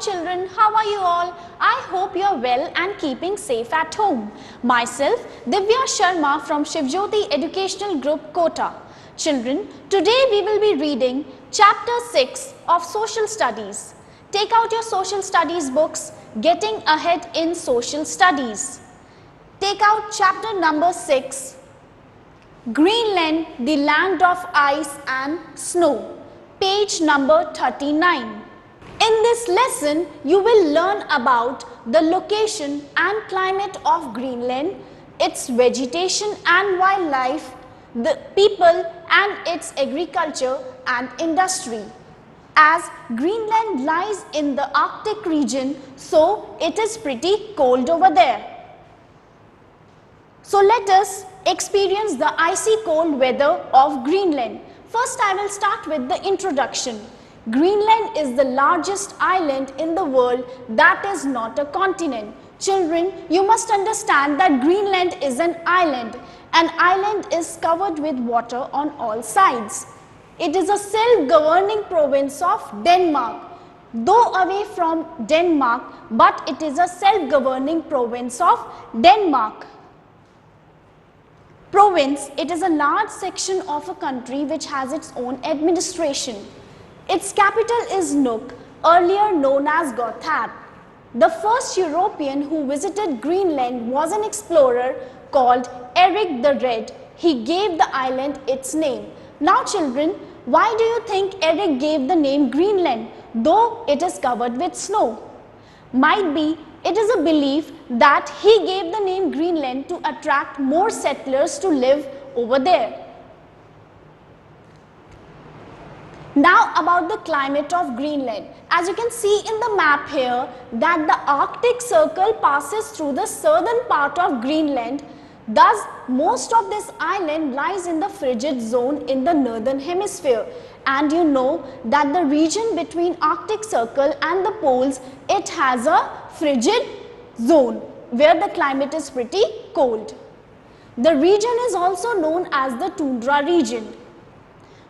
children, how are you all? I hope you are well and keeping safe at home. Myself, Divya Sharma from Shivjyoti Educational Group, Kota. Children, today we will be reading Chapter 6 of Social Studies. Take out your Social Studies books, Getting Ahead in Social Studies. Take out chapter number 6, Greenland, the Land of Ice and Snow, page number 39. In this lesson, you will learn about the location and climate of Greenland, its vegetation and wildlife, the people and its agriculture and industry. As Greenland lies in the Arctic region, so it is pretty cold over there. So let us experience the icy cold weather of Greenland. First, I will start with the introduction. Greenland is the largest island in the world that is not a continent. Children, you must understand that Greenland is an island. An island is covered with water on all sides. It is a self-governing province of Denmark. Though away from Denmark, but it is a self-governing province of Denmark. Province, it is a large section of a country which has its own administration. Its capital is Nuuk, earlier known as Gotthard. The first European who visited Greenland was an explorer called Erik the Red. He gave the island its name. Now children, why do you think Erik gave the name Greenland, though it is covered with snow? Might be it is a belief that he gave the name Greenland to attract more settlers to live over there. Now about the climate of Greenland. As you can see in the map here that the Arctic Circle passes through the southern part of Greenland. Thus, most of this island lies in the frigid zone in the northern hemisphere. And you know that the region between Arctic Circle and the poles, it has a frigid zone where the climate is pretty cold. The region is also known as the tundra region.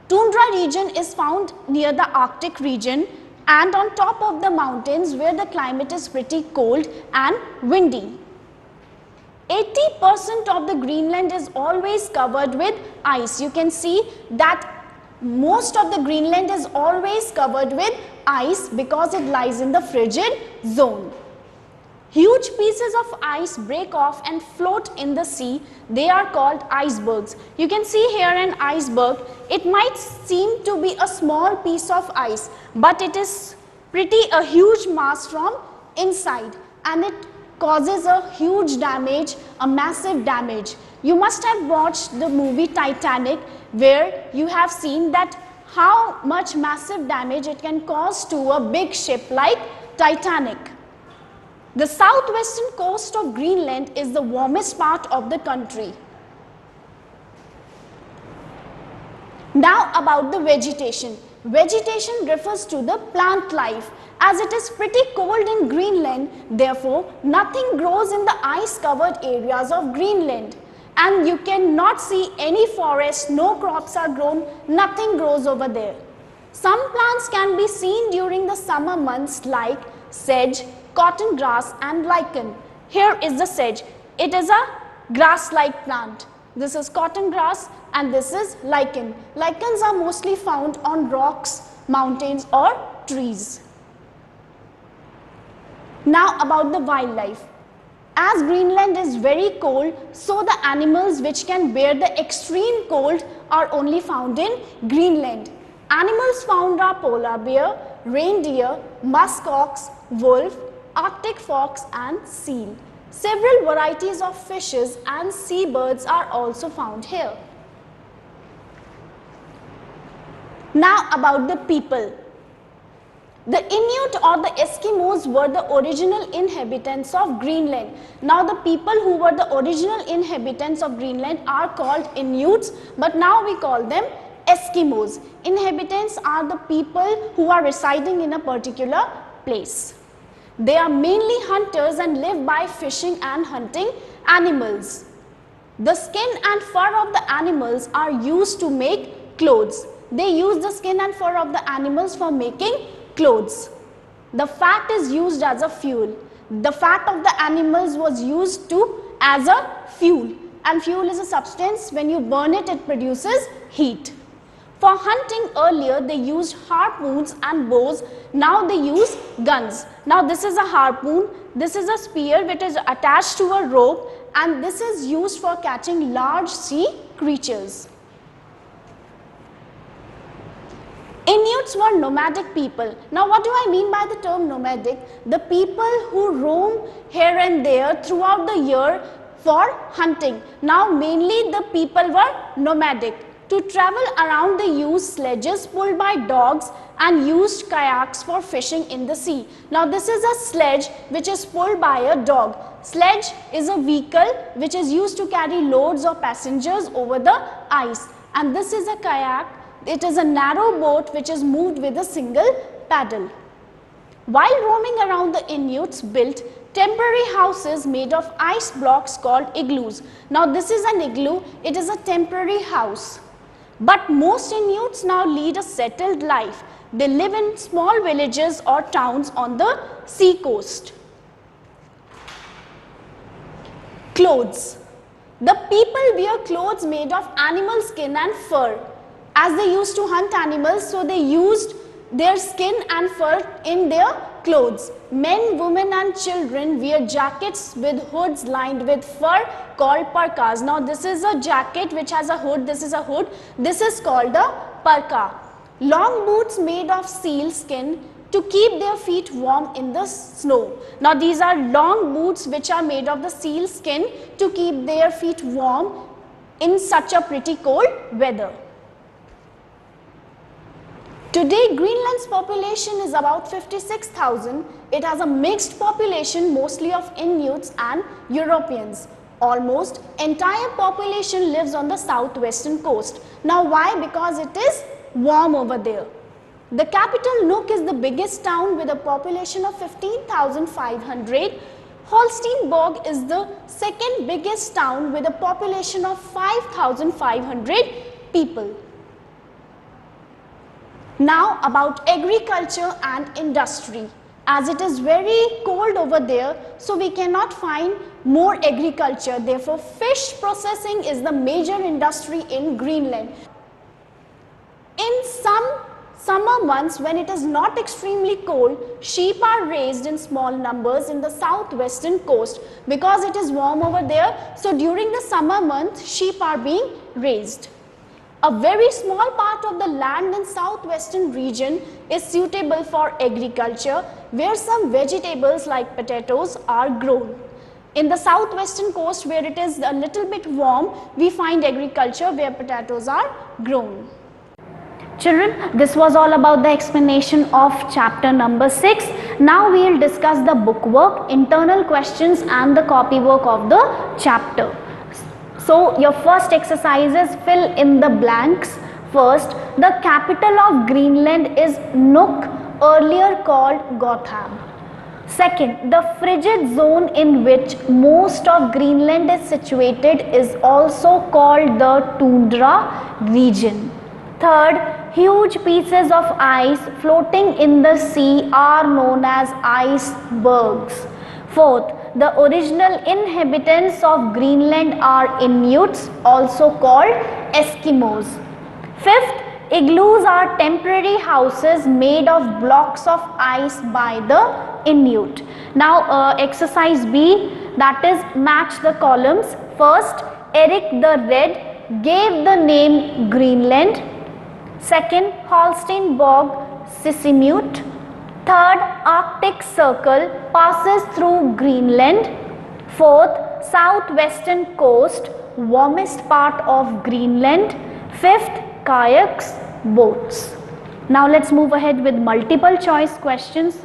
Tundra region is found near the Arctic region and on top of the mountains where the climate is pretty cold and windy. 80% of the Greenland is always covered with ice. You can see that most of the Greenland is always covered with ice because it lies in the frigid zone. Huge pieces of ice break off and float in the sea. They are called icebergs. You can see here an iceberg. It might seem to be a small piece of ice, but it is pretty a huge mass from inside and it causes a huge damage, a massive damage. You must have watched the movie Titanic where you have seen that how much massive damage it can cause to a big ship like Titanic. The southwestern coast of Greenland is the warmest part of the country. Now about the vegetation. Vegetation refers to the plant life. As it is pretty cold in Greenland, therefore nothing grows in the ice-covered areas of Greenland. And you cannot see any forest, no crops are grown, nothing grows over there. Some plants can be seen during the summer months like sedge, cotton grass and lichen. Here is the sedge. It is a grass-like plant. This is cotton grass and this is lichen. Lichens are mostly found on rocks, mountains or trees. Now about the wildlife. As Greenland is very cold, so the animals which can bear the extreme cold are only found in Greenland. Animals found are polar bear, reindeer, musk ox, wolf, Arctic fox and seal. Several varieties of fishes and seabirds are also found here. Now about the people. The Inuit or the Eskimos were the original inhabitants of Greenland. Now the people who were the original inhabitants of Greenland are called Inuits, but now we call them Eskimos. Inhabitants are the people who are residing in a particular place. They are mainly hunters and live by fishing and hunting animals. The skin and fur of the animals are used to make clothes. They use the skin and fur of the animals for making clothes. The fat is used as a fuel. The fat of the animals was used as a fuel, and fuel is a substance, when you burn it, it produces heat. For hunting, earlier they used harpoons and bows, now they use guns. Now this is a harpoon, this is a spear which is attached to a rope, and this is used for catching large sea creatures. Inuits were nomadic people. Now what do I mean by the term nomadic? The people who roam here and there throughout the year for hunting. Now mainly the people were nomadic. To travel around they used sledges pulled by dogs and used kayaks for fishing in the sea. Now this is a sledge which is pulled by a dog. Sledge is a vehicle which is used to carry loads of passengers over the ice, and this is a kayak. It is a narrow boat which is moved with a single paddle. While roaming around, the Inuits built temporary houses made of ice blocks called igloos. Now this is an igloo, it is a temporary house. But most Inuits now lead a settled life. They live in small villages or towns on the sea coast. Clothes. The people wear clothes made of animal skin and fur. As they used to hunt animals, so they used their skin and fur in their clothes. Men, women and children wear jackets with hoods lined with fur called parkas. Now this is a jacket which has a hood, this is a hood, this is called a parka. Long boots made of seal skin to keep their feet warm in the snow. Now these are long boots which are made of the seal skin to keep their feet warm in such a pretty cold weather. Today, Greenland's population is about 56,000. It has a mixed population, mostly of Inuits and Europeans. Almost entire population lives on the southwestern coast. Now why? Because it is warm over there. The capital Nuuk is the biggest town with a population of 15,500. Holsteinborg is the second biggest town with a population of 5,500 people. Now about agriculture and industry. As it is very cold over there, so we cannot find more agriculture. Therefore, fish processing is the major industry in Greenland. In some summer months, when it is not extremely cold, sheep are raised in small numbers in the southwestern coast because it is warm over there. So during the summer months, sheep are being raised. A very small part of the land in southwestern region is suitable for agriculture, where some vegetables like potatoes are grown. In the southwestern coast, where it is a little bit warm, we find agriculture where potatoes are grown. Children, this was all about the explanation of chapter number 6. Now we will discuss the bookwork, internal questions and the copywork of the chapter. So your first exercise is fill in the blanks. First, the capital of Greenland is Nuuk, earlier called Gotham. Second, the frigid zone in which most of Greenland is situated is also called the tundra region. Third, huge pieces of ice floating in the sea are known as icebergs. Fourth, the original inhabitants of Greenland are Inuits, also called Eskimos. Fifth, igloos are temporary houses made of blocks of ice by the Inuit. Now exercise B, that is match the columns. First, Eric the Red gave the name Greenland. Second, Holsteinborg, Sisimiut. Third, Arctic Circle passes through Greenland. Fourth, southwestern coast, warmest part of Greenland. Fifth, kayaks, boats. Now let's move ahead with multiple choice questions.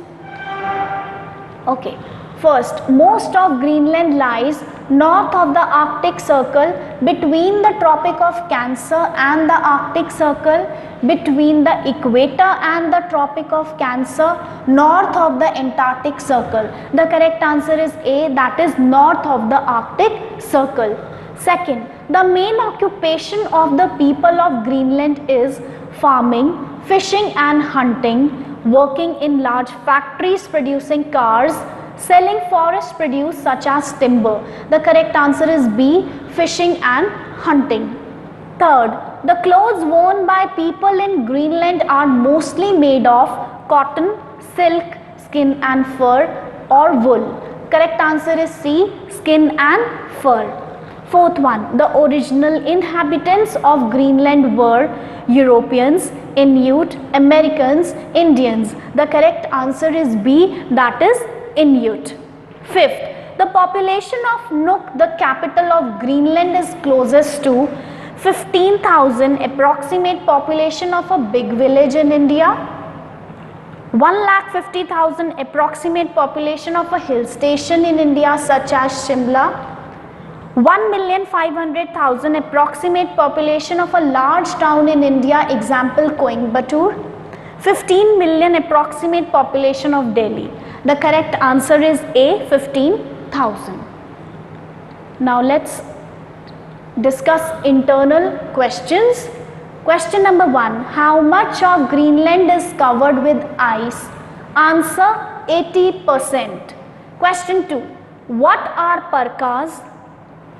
Okay, first, most of Greenland lies north of the Arctic Circle, between the Tropic of Cancer and the Arctic Circle, between the equator and the Tropic of Cancer, north of the Antarctic Circle. The correct answer is A, that is north of the Arctic Circle. Second, the main occupation of the people of Greenland is farming, fishing and hunting. working in large factories producing cars, selling forest produce such as timber. The correct answer is B, fishing and hunting. Third, the clothes worn by people in Greenland are mostly made of cotton, silk, skin and fur or wool. Correct answer is C, skin and fur. Fourth one, the original inhabitants of Greenland were Europeans, Inuit, Americans, Indians. The correct answer is B, that is Inuit. Fifth, the population of Nuuk, the capital of Greenland, is closest to 15,000 approximate population of a big village in India, 1,50,000 approximate population of a hill station in India such as Shimla, 1,500,000 approximate population of a large town in India, example Coimbatore, 15 million approximate population of Delhi. The correct answer is A, 15,000. Now let's discuss internal questions. Question number 1, how much of Greenland is covered with ice? Answer 80%. Question 2, what are parkas?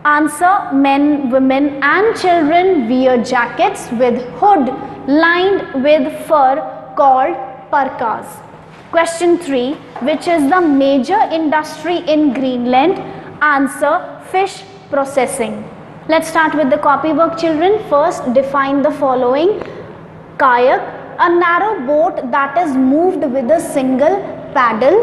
Answer, men, women and children wear jackets with hood lined with fur called parkas. Question 3, which is the major industry in Greenland? Answer, fish processing. Let's start with the copywork, children. First, define the following. Kayak, a narrow boat that is moved with a single paddle.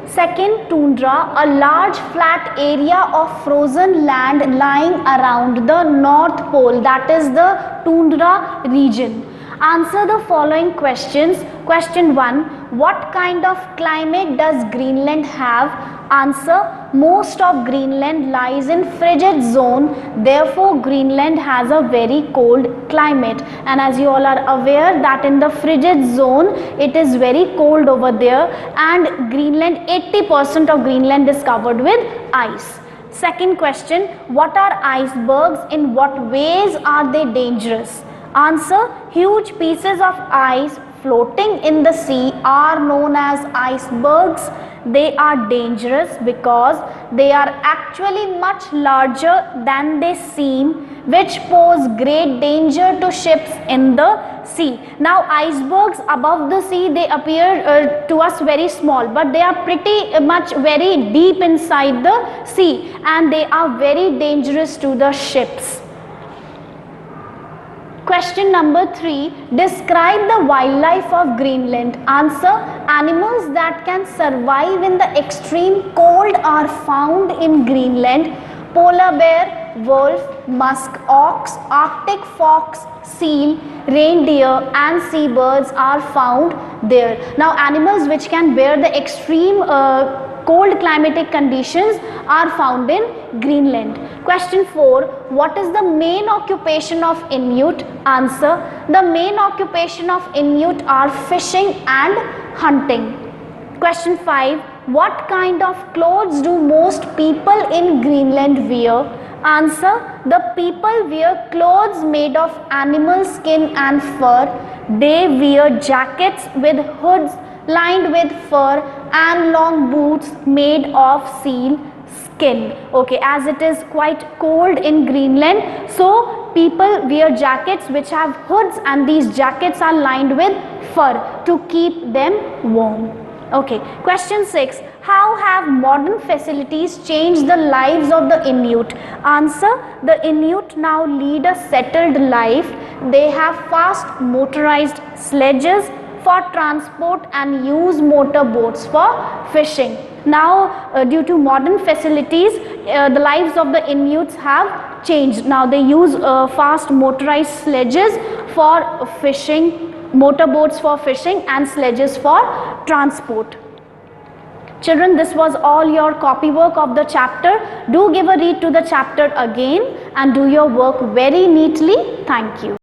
Second, tundra, a large flat area of frozen land lying around the North Pole, that is the tundra region. Answer the following questions. Question 1, what kind of climate does Greenland have? Answer, most of Greenland lies in frigid zone, therefore Greenland has a very cold climate. And as you all are aware that in the frigid zone it is very cold over there, and Greenland, 80% of Greenland is covered with ice. Second question, what are icebergs? In what ways are they dangerous? Answer, huge pieces of ice floating in the sea are known as icebergs. They are dangerous because they are actually much larger than they seem, which pose great danger to ships in the sea. Now icebergs above the sea, they appear to us very small, but they are pretty much very deep inside the sea and they are very dangerous to the ships. Question number 3, describe the wildlife of Greenland. Answer, animals that can survive in the extreme cold are found in Greenland. Polar bear, wolf, musk ox, Arctic fox, seal, reindeer and seabirds are found there. Now animals which can bear the extreme cold climatic conditions are found in Greenland. Question 4, what is the main occupation of Inuit? Answer, the main occupation of Inuit are fishing and hunting. Question 5, what kind of clothes do most people in Greenland wear? Answer, the people wear clothes made of animal skin and fur. They wear jackets with hoods lined with fur and long boots made of seal skin. Okay, as it is quite cold in Greenland, so people wear jackets which have hoods and these jackets are lined with fur to keep them warm. Okay, question 6, how have modern facilities changed the lives of the Inuit? Answer, the Inuit now lead a settled life. They have fast motorized sledges for transport and use motor boats for fishing. Now due to modern facilities, the lives of the Inuits have changed. Now they use fast motorized sledges for fishing, motor boats for fishing and sledges for transport. Children, this was all your copy work of the chapter. Do give a read to the chapter again and do your work very neatly. Thank you.